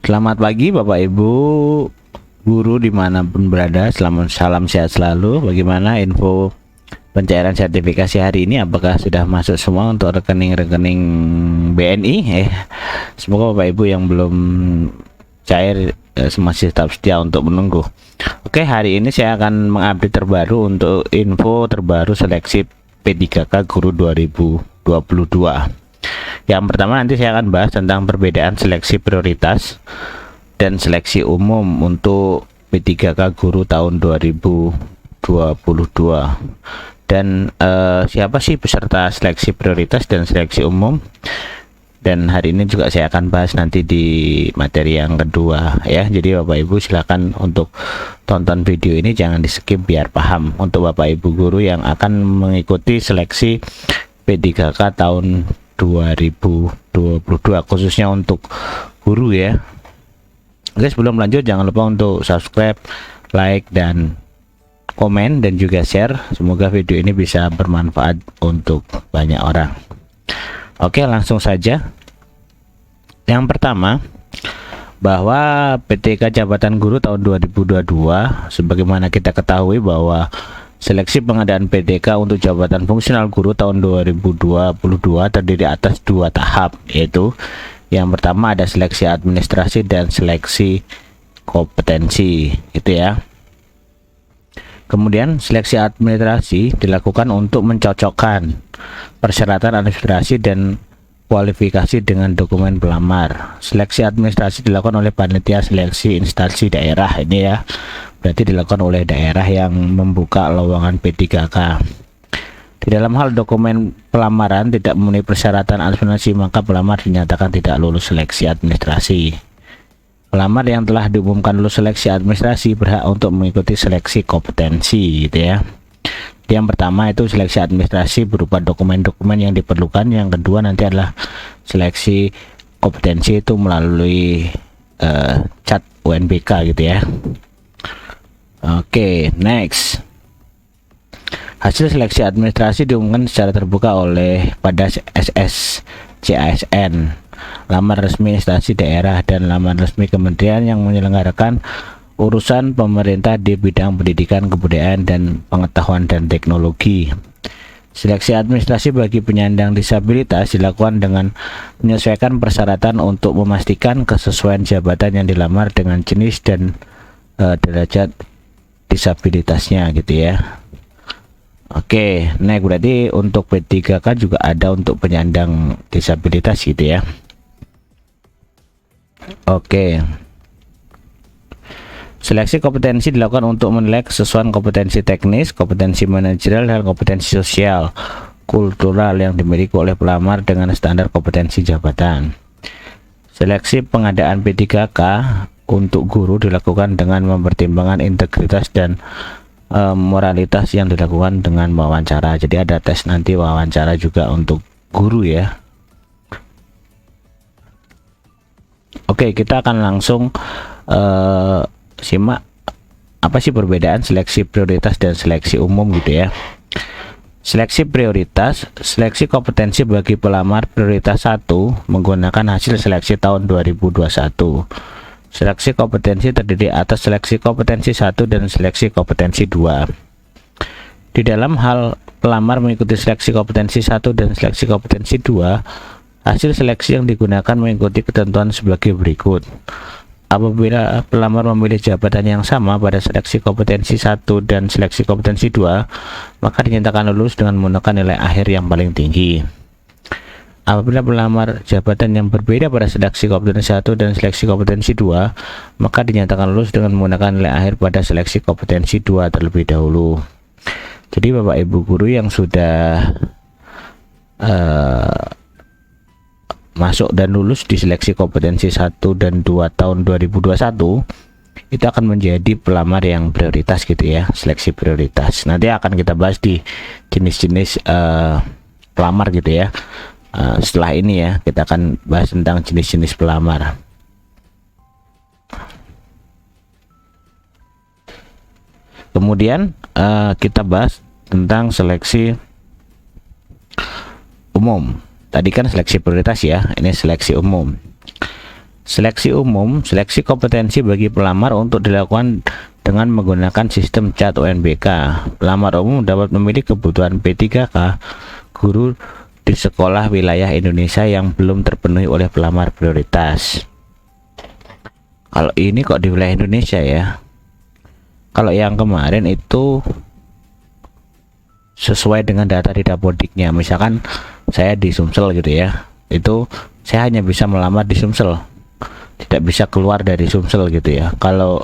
Selamat pagi Bapak Ibu guru dimanapun berada, salam sehat selalu. Bagaimana info pencairan sertifikasi hari ini? Apakah sudah masuk semua untuk rekening-rekening BNI? Semoga Bapak Ibu yang belum cair masih tetap setia untuk menunggu. Oke, hari ini saya akan mengupdate terbaru untuk info terbaru seleksi P3K Guru 2022. Yang pertama nanti saya akan bahas tentang perbedaan seleksi prioritas dan seleksi umum untuk P3K Guru tahun 2022 dan siapa sih peserta seleksi prioritas dan seleksi umum. Dan hari ini juga saya akan bahas nanti di materi yang kedua ya. Jadi Bapak Ibu silakan untuk tonton video ini, jangan di skip biar paham. Untuk Bapak Ibu guru yang akan mengikuti seleksi P3K tahun 2022 khususnya untuk guru ya. Oke, sebelum lanjut jangan lupa untuk subscribe, like, dan komen dan juga share. Semoga video ini bisa bermanfaat untuk banyak orang. Oke, langsung saja. Yang pertama, bahwa PTK Jabatan Guru tahun 2022, sebagaimana kita ketahui bahwa seleksi pengadaan PTK untuk jabatan fungsional guru tahun 2022 terdiri atas dua tahap, yaitu yang pertama ada seleksi administrasi dan seleksi kompetensi, gitu ya. Kemudian seleksi administrasi dilakukan untuk mencocokkan persyaratan administrasi dan kualifikasi dengan dokumen pelamar. Seleksi administrasi dilakukan oleh panitia seleksi instansi daerah, ini ya, berarti dilakukan oleh daerah yang membuka lowongan P3K. Di dalam hal dokumen pelamaran tidak memenuhi persyaratan administrasi, maka pelamar dinyatakan tidak lulus seleksi administrasi. Pelamar yang telah diumumkan lulus seleksi administrasi berhak untuk mengikuti seleksi kompetensi, gitu ya. Yang pertama itu seleksi administrasi berupa dokumen-dokumen yang diperlukan. Yang kedua nanti adalah seleksi kompetensi itu melalui chat UNBK, gitu ya. Oke, next. Hasil seleksi administrasi diumumkan secara terbuka oleh pada SSCASN, laman resmi instansi daerah, dan laman resmi kementerian yang menyelenggarakan urusan pemerintah di bidang pendidikan, kebudayaan, dan pengetahuan dan teknologi. Seleksi administrasi bagi penyandang disabilitas dilakukan dengan menyesuaikan persyaratan untuk memastikan kesesuaian jabatan yang dilamar dengan jenis dan derajat disabilitasnya, gitu ya. Oke, nah berarti untuk P3K juga ada untuk penyandang disabilitas, gitu ya. Oke. Seleksi kompetensi dilakukan untuk menilai kesesuaian kompetensi teknis, kompetensi manajerial, dan kompetensi sosial kultural yang dimiliki oleh pelamar dengan standar kompetensi jabatan. Seleksi pengadaan P3K untuk guru dilakukan dengan mempertimbangkan integritas dan moralitas yang dilakukan dengan wawancara. Jadi ada tes nanti wawancara juga untuk guru ya. Oke, kita akan langsung simak apa sih perbedaan seleksi prioritas dan seleksi umum, gitu ya. Seleksi prioritas, seleksi kompetensi bagi pelamar prioritas 1 menggunakan hasil seleksi tahun 2021. Seleksi kompetensi terdiri atas seleksi kompetensi 1 dan seleksi kompetensi 2. Di dalam hal pelamar mengikuti seleksi kompetensi 1 dan seleksi kompetensi 2, hasil seleksi yang digunakan mengikuti ketentuan sebagai berikut. Apabila pelamar memilih jabatan yang sama pada seleksi kompetensi 1 dan seleksi kompetensi 2, maka dinyatakan lulus dengan menggunakan nilai akhir yang paling tinggi. Apabila pelamar jabatan yang berbeda pada seleksi kompetensi 1 dan seleksi kompetensi 2, maka dinyatakan lulus dengan menggunakan nilai akhir pada seleksi kompetensi 2 terlebih dahulu. Jadi Bapak Ibu guru yang sudah masuk dan lulus di seleksi kompetensi 1 dan 2 tahun 2021 itu akan menjadi pelamar yang prioritas, gitu ya, seleksi prioritas. Nanti akan kita bahas di jenis-jenis pelamar, gitu ya. Setelah ini ya kita akan bahas tentang jenis-jenis pelamar. Kemudian kita bahas tentang seleksi umum. Tadi kan seleksi prioritas ya, ini seleksi umum. Seleksi umum, seleksi kompetensi bagi pelamar untuk dilakukan dengan menggunakan sistem CAT UNBK. Pelamar umum dapat memilih kebutuhan P3K guru di sekolah wilayah Indonesia yang belum terpenuhi oleh pelamar prioritas. Kalau ini kok di wilayah Indonesia ya. Kalau yang kemarin itu sesuai dengan data di Dapodiknya. Misalkan saya di Sumsel gitu ya, itu saya hanya bisa melamar di Sumsel, tidak bisa keluar dari Sumsel gitu ya. Kalau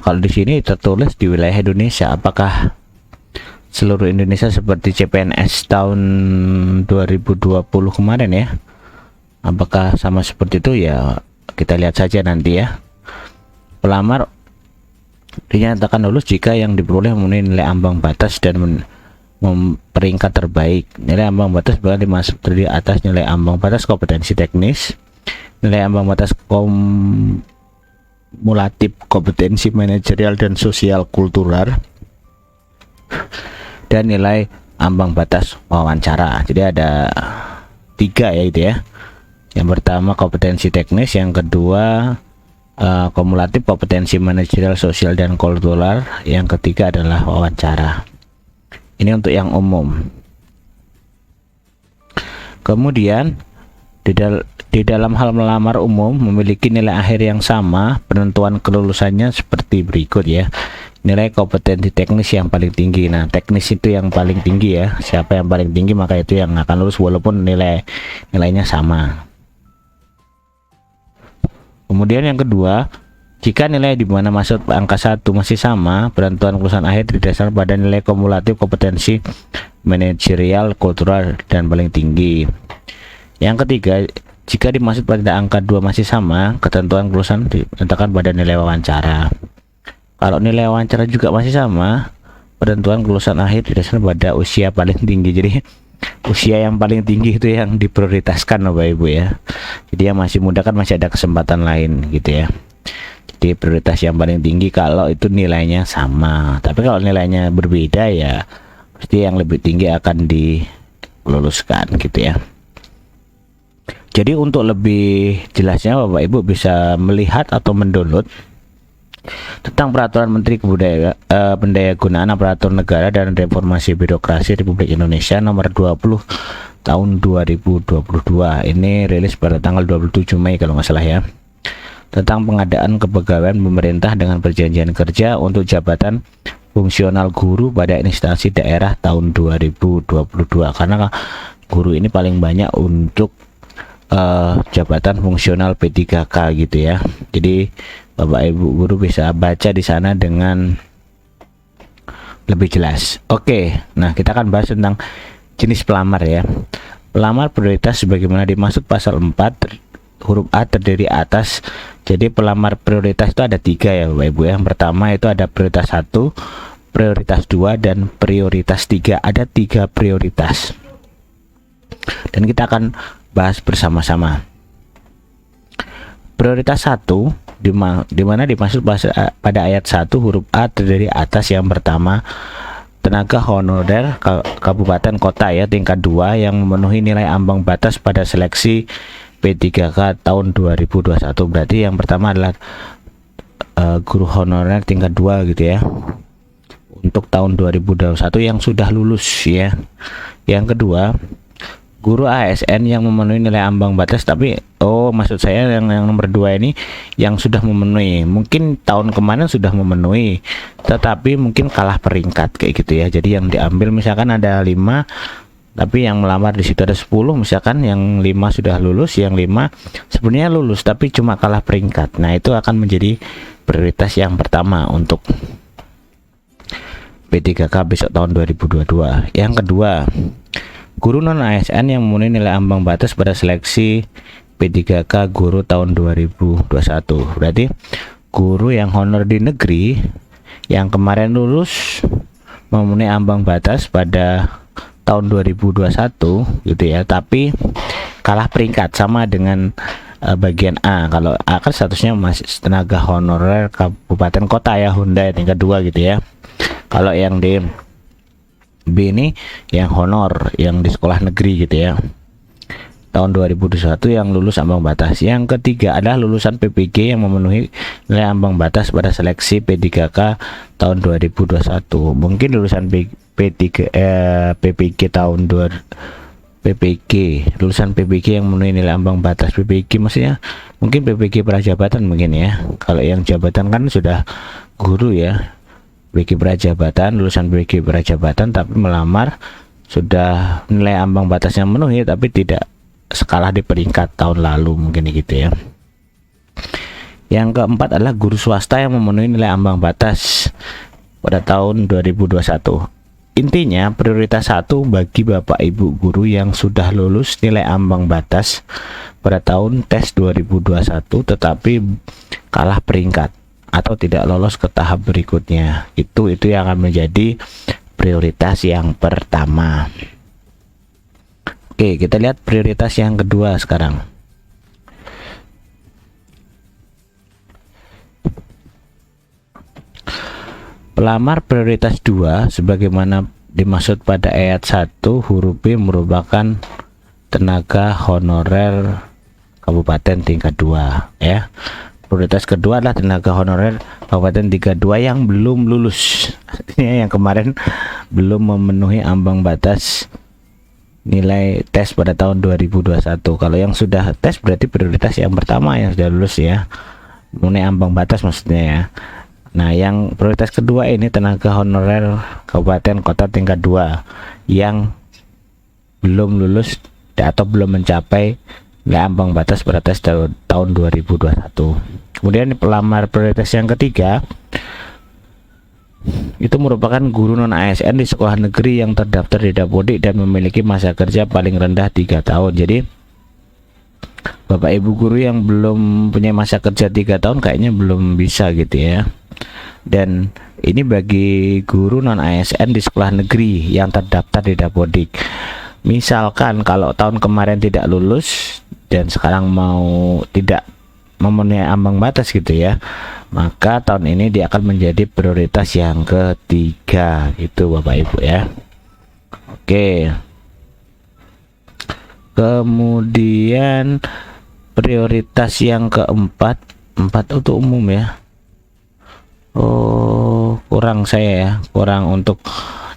di sini tertulis di wilayah Indonesia, apakah seluruh Indonesia seperti CPNS tahun 2020 kemarin ya? Apakah sama seperti itu ya? Kita lihat saja nanti ya. Pelamar dinyatakan lulus jika yang diperoleh memenuhi nilai ambang batas dan peringkat terbaik. Nilai ambang batas berarti masuk terdiri atas nilai ambang batas kompetensi teknis, nilai ambang batas kumulatif kompetensi manajerial dan sosial kultural, dan nilai ambang batas wawancara. Jadi ada 3 ya itu ya. Yang pertama kompetensi teknis, yang kedua kumulatif kompetensi manajerial, sosial dan kultural, yang ketiga adalah wawancara. Ini untuk yang umum. Kemudian di dalam hal melamar umum memiliki nilai akhir yang sama, penentuan kelulusannya seperti berikut ya. Nilai kompetensi teknis yang paling tinggi. Nah, teknis itu yang paling tinggi ya. Siapa yang paling tinggi maka itu yang akan lulus walaupun nilainya sama. Kemudian yang kedua, jika nilai di mana masuk angka 1 masih sama, penentuan kelulusan akhir didasarkan pada nilai kumulatif kompetensi manajerial, kultural, dan paling tinggi. Yang ketiga, jika dimaksud pada angka 2 masih sama, ketentuan kelulusan ditentukan pada nilai wawancara. Kalau nilai wawancara juga masih sama, penentuan kelulusan akhir didasarkan pada usia paling tinggi. Jadi usia yang paling tinggi itu yang diprioritaskan Bapak Ibu ya. Jadi yang masih muda kan masih ada kesempatan lain gitu ya. Jadi prioritas yang paling tinggi kalau itu nilainya sama. Tapi kalau nilainya berbeda ya pasti yang lebih tinggi akan diluluskan gitu ya. Jadi untuk lebih jelasnya Bapak Ibu bisa melihat atau mendownload tentang Peraturan Menteri Pendayagunaan Aparatur Negara dan Reformasi Birokrasi Republik Indonesia Nomor 20 Tahun 2022. Ini rilis pada tanggal 27 Mei kalau nggak salah ya. Tentang pengadaan kepegawaian pemerintah dengan perjanjian kerja untuk jabatan fungsional guru pada instansi daerah tahun 2022. Karena guru ini paling banyak untuk jabatan fungsional P3K gitu ya. Jadi Bapak Ibu guru bisa baca di sana dengan lebih jelas. Oke, nah kita akan bahas tentang jenis pelamar ya. Pelamar prioritas sebagaimana dimaksud pasal 4 huruf A terdiri atas. Jadi pelamar prioritas itu ada 3 ya Bapak Ibu. Yang pertama itu ada prioritas 1, prioritas 2, dan prioritas 3. Ada 3 prioritas. Dan kita akan bahas bersama-sama. Prioritas 1 di mana dimaksud pada ayat 1 huruf A terdiri atas. Yang pertama, tenaga honorer kabupaten kota ya tingkat 2 yang memenuhi nilai ambang batas pada seleksi P3K tahun 2021. Berarti yang pertama adalah guru honorer tingkat 2 gitu ya. Untuk tahun 2021 yang sudah lulus ya. Yang kedua, guru ASN yang memenuhi nilai ambang batas, tapi maksud saya yang nomor 2 ini yang sudah memenuhi. Mungkin tahun kemarin sudah memenuhi, tetapi mungkin kalah peringkat kayak gitu ya. Jadi yang diambil misalkan ada 5, tapi yang melamar di situ ada 10, misalkan yang 5 sudah lulus, yang 5 sebenarnya lulus tapi cuma kalah peringkat. Nah, itu akan menjadi prioritas yang pertama untuk P3K besok tahun 2022. Yang kedua, guru non ASN yang memenuhi nilai ambang batas pada seleksi P3K guru tahun 2021. Berarti guru yang honor di negeri yang kemarin lulus memenuhi ambang batas pada tahun 2021 gitu ya, tapi kalah peringkat sama dengan bagian A. Kalau A kan statusnya masih tenaga honorer kabupaten kota ya, Honda tingkat 2 gitu ya. Kalau yang di B ini yang honor yang di sekolah negeri gitu ya. tahun 2021 yang lulus ambang batas. Yang ketiga adalah lulusan PPG yang memenuhi nilai ambang batas pada seleksi P3K tahun 2021. Mungkin lulusan PPG tahun PPG, lulusan PPG yang memenuhi nilai ambang batas. PPG maksudnya mungkin PPG prajabatan mungkin ya. Kalau yang jabatan kan sudah guru ya. PPG prajabatan, lulusan PPG prajabatan tapi melamar sudah nilai ambang batasnya memenuhi tapi tidak skala di peringkat tahun lalu, mungkin gitu ya. Yang keempat adalah guru swasta yang memenuhi nilai ambang batas pada tahun 2021. Intinya prioritas 1 bagi Bapak Ibu guru yang sudah lulus nilai ambang batas pada tahun tes 2021 tetapi kalah peringkat atau tidak lolos ke tahap berikutnya. Itu yang akan menjadi prioritas yang pertama. Oke, kita lihat prioritas yang kedua sekarang. Pelamar prioritas 2 sebagaimana dimaksud pada ayat 1 huruf B merupakan tenaga honorer kabupaten tingkat 2 ya. Prioritas kedua adalah tenaga honorer kabupaten tingkat 2 yang belum lulus. Artinya yang kemarin belum memenuhi ambang batas nilai tes pada tahun 2021. Kalau yang sudah tes berarti prioritas yang pertama yang sudah lulus ya, memenuhi ambang batas maksudnya ya. Nah, yang prioritas kedua ini tenaga honorer kabupaten kota tingkat 2 yang belum lulus atau belum mencapai nilai ambang batas pada tes tahun 2021. Kemudian pelamar prioritas yang ketiga itu merupakan guru non ASN di sekolah negeri yang terdaftar di Dapodik dan memiliki masa kerja paling rendah 3 tahun. Jadi Bapak Ibu guru yang belum punya masa kerja 3 tahun kayaknya belum bisa gitu ya. Dan ini bagi guru non ASN di sekolah negeri yang terdaftar di Dapodik. Misalkan kalau tahun kemarin tidak lulus dan sekarang mau tidak memenuhi ambang batas gitu ya, maka tahun ini dia akan menjadi prioritas yang ketiga itu Bapak Ibu ya. Oke, kemudian prioritas yang keempat untuk umum ya. Oh, kurang saya ya, kurang untuk.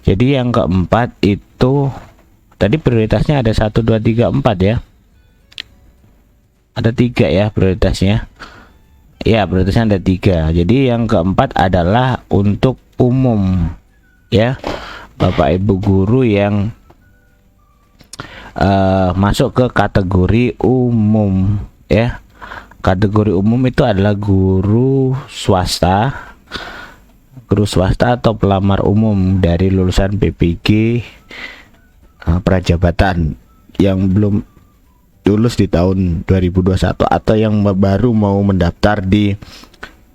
Jadi yang keempat itu tadi prioritasnya ada 1 2 3 4 ya. Ada 3 ya prioritasnya. Ya, prioritasnya ada 3. Jadi yang keempat adalah untuk umum ya. Bapak Ibu guru yang masuk ke kategori umum ya. Kategori umum itu adalah guru swasta atau pelamar umum dari lulusan PPG prajabatan yang belum lulus di tahun 2021 atau yang baru mau mendaftar di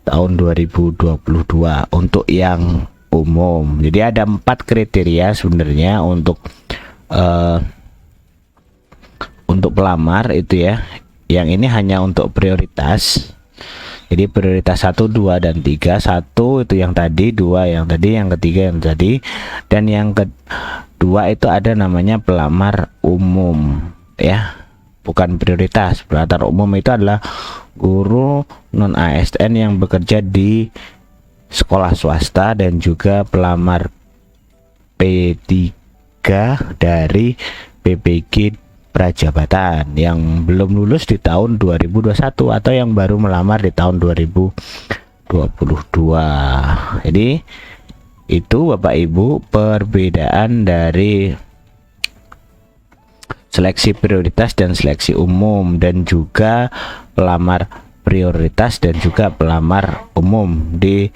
tahun 2022 untuk yang umum. Jadi ada 4 kriteria sebenarnya untuk pelamar itu ya. Yang ini hanya untuk prioritas. Jadi prioritas 1, 2 dan 3. 1 itu yang tadi, 2 yang tadi, yang ketiga yang tadi, dan yang kedua itu ada namanya pelamar umum ya. Bukan prioritas. Pelamar umum itu adalah guru non ASN yang bekerja di sekolah swasta dan juga pelamar P3 dari PPG prajabatan yang belum lulus di tahun 2021 atau yang baru melamar di tahun 2022. Jadi itu Bapak Ibu perbedaan dari seleksi prioritas dan seleksi umum, dan juga pelamar prioritas dan juga pelamar umum di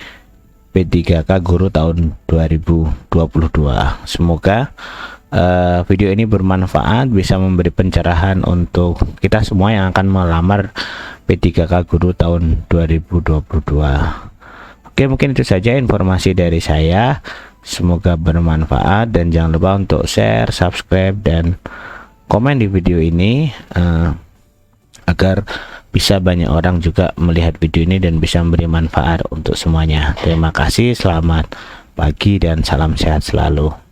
P3K guru tahun 2022. Semoga video ini bermanfaat, bisa memberi pencerahan untuk kita semua yang akan melamar P3K guru tahun 2022. Oke, mungkin itu saja informasi dari saya. Semoga bermanfaat dan jangan lupa untuk share, subscribe, dan komen di video ini agar bisa banyak orang juga melihat video ini dan bisa memberi manfaat untuk semuanya. Terima kasih, selamat pagi dan salam sehat selalu.